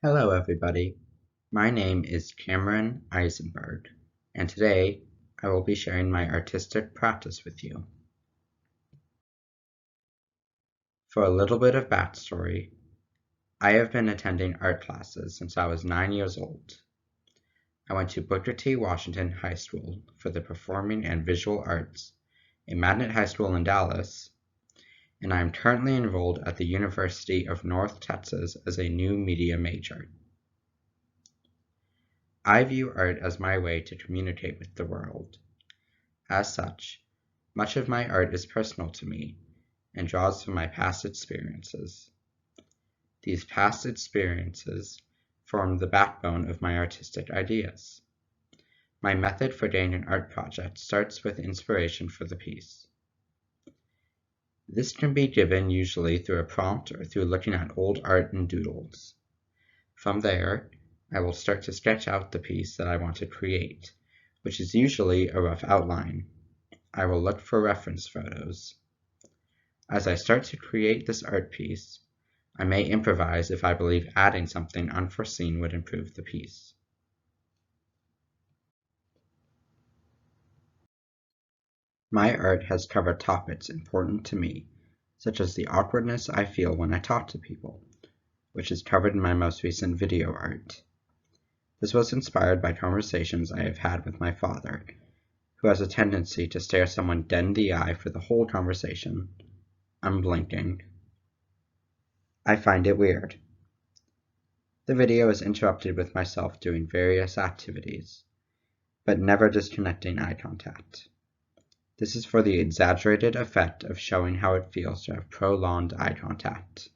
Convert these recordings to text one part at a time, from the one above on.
Hello, everybody. My name is Cameron Eisenberg, and today I will be sharing my artistic practice with you. For a little bit of backstory, I have been attending art classes since I was 9 years old. I went to Booker T. Washington High School for the Performing and Visual Arts, a magnet high school in Dallas, and I am currently enrolled at the University of North Texas as a new media major. I view art as my way to communicate with the world. As such, much of my art is personal to me and draws from my past experiences. These past experiences form the backbone of my artistic ideas. My method for doing an art project starts with inspiration for the piece. This can be given usually through a prompt or through looking at old art and doodles. From there, I will start to sketch out the piece that I want to create, which is usually a rough outline. I will look for reference photos. As I start to create this art piece, I may improvise if I believe adding something unforeseen would improve the piece. My art has covered topics important to me, such as the awkwardness I feel when I talk to people, which is covered in my most recent video art. This was inspired by conversations I have had with my father, who has a tendency to stare someone dead in the eye for the whole conversation, unblinking. I find it weird. The video is interrupted with myself doing various activities, but never disconnecting eye contact. This is for the exaggerated effect of showing how it feels to have prolonged eye contact.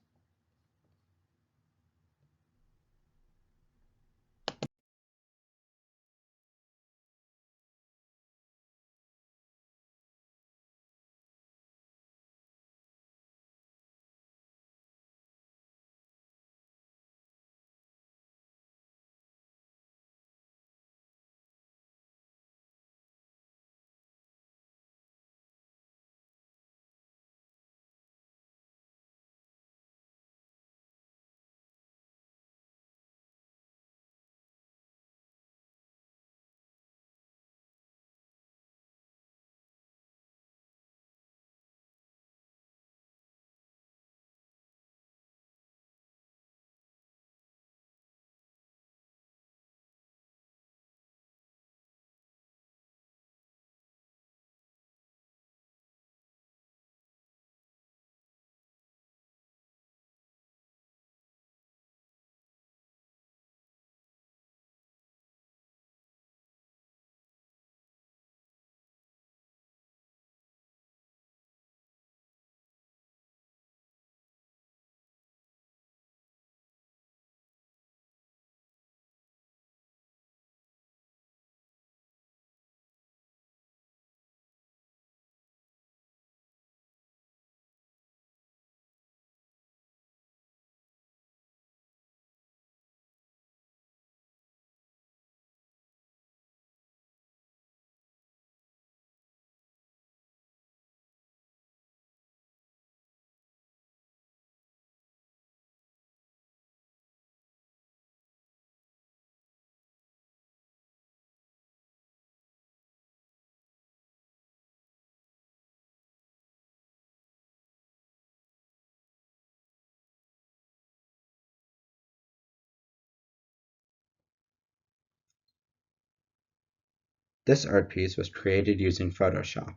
This art piece was created using Photoshop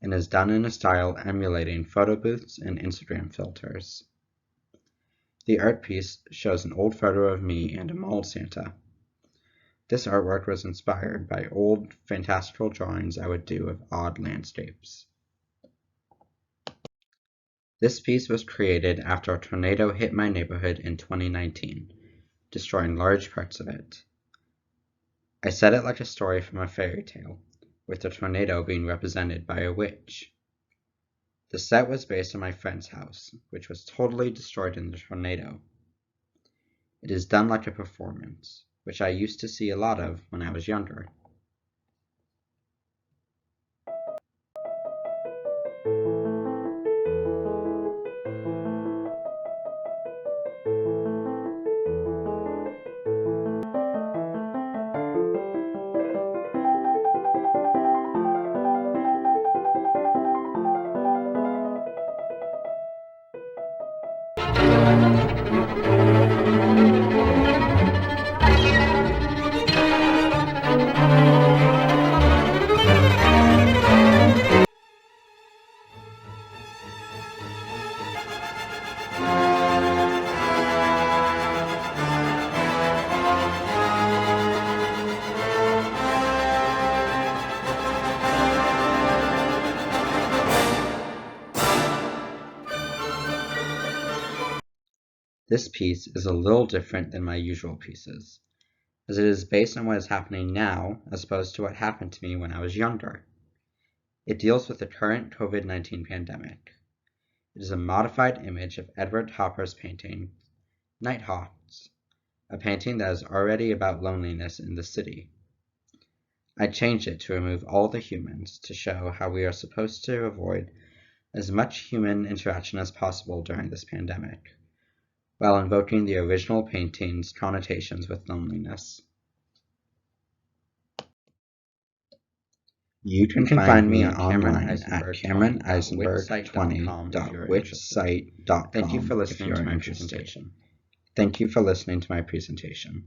and is done in a style emulating photo booths and Instagram filters. The art piece shows an old photo of me and a mall Santa. This artwork was inspired by old fantastical drawings I would do of odd landscapes. This piece was created after a tornado hit my neighborhood in 2019, destroying large parts of it. I set it like a story from a fairy tale, with the tornado being represented by a witch. The set was based on my friend's house, which was totally destroyed in the tornado. It is done like a performance, which I used to see a lot of when I was younger. This piece is a little different than my usual pieces, as it is based on what is happening now as opposed to what happened to me when I was younger. It deals with the current COVID-19 pandemic. It is a modified image of Edward Hopper's painting, Nighthawks, a painting that is already about loneliness in the city. I changed it to remove all the humans to show how we are supposed to avoid as much human interaction as possible during this pandemic, while invoking the original painting's connotations with loneliness. You can find me online at CameronEisenberg20.wixsite.com. Thank you for listening to my presentation.